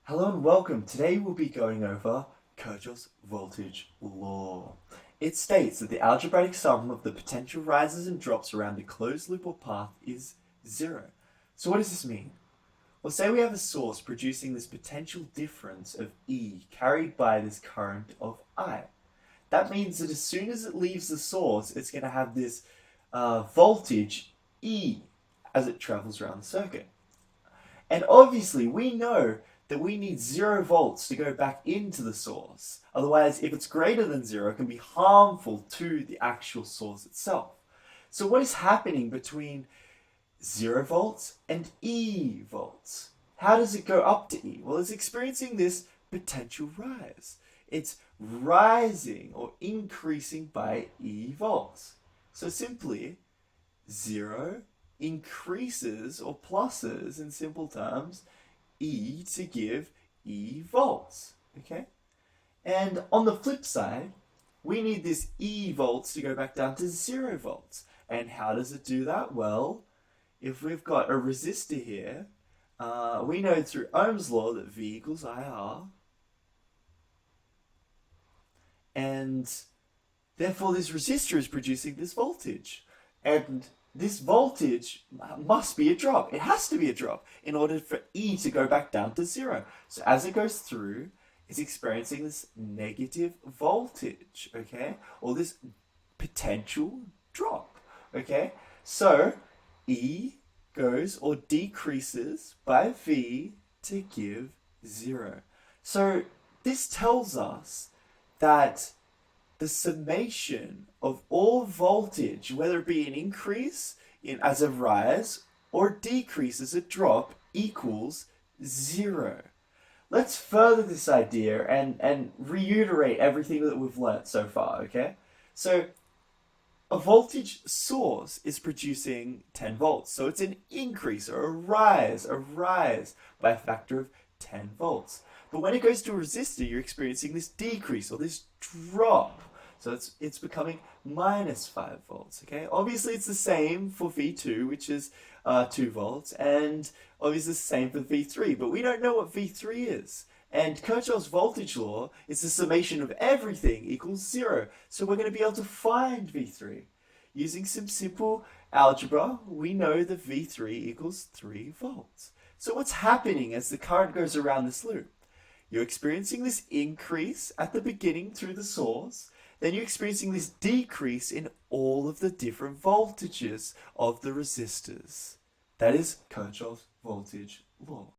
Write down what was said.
Hello and welcome. Today we'll be going over Kirchhoff's voltage law. It states that the algebraic sum of the potential rises and drops around a closed loop or path is zero. So what does this mean? Well, say we have a source producing this potential difference of E carried by this current of I. That means that as soon as it leaves the source, it's going to have this voltage E as it travels around the circuit. And obviously, we know that we need 0 volts to go back into the source. Otherwise, if it's greater than 0, it can be harmful to the actual source itself. So what is happening between 0 volts and E volts? How does it go up to E? Well, it's experiencing this potential rise. It's rising or increasing by E volts. So simply, 0 increases or pluses in simple terms E to give E volts, okay? And on the flip side, we need this E volts to go back down to 0 volts. And how does it do that? Well, if we've got a resistor here, we know through Ohm's law that V equals IR. And therefore this resistor is producing this voltage. And this voltage must be a drop. It has to be a drop in order for E to go back down to 0. So as it goes through, it's experiencing this negative voltage, okay? Or this potential drop, okay? So E goes or decreases by V to give 0. So this tells us that the summation of all voltage, whether it be an increase as a rise or decrease as a drop, equals 0. Let's further this idea and reiterate everything that we've learnt so far, okay? So a voltage source is producing 10 volts. So it's an increase or a rise by a factor of 10 volts. But when it goes to a resistor, you're experiencing this decrease or this drop. So it's becoming minus 5 volts, okay? Obviously, it's the same for V2, which is 2 volts, and obviously it's the same for V3, but we don't know what V3 is. And Kirchhoff's voltage law is the summation of everything equals 0. So we're going to be able to find V3. Using some simple algebra, we know that V3 equals 3 volts. So what's happening as the current goes around this loop? You're experiencing this increase at the beginning through the source, then you're experiencing this decrease in all of the different voltages of the resistors. That is Kirchhoff's voltage law.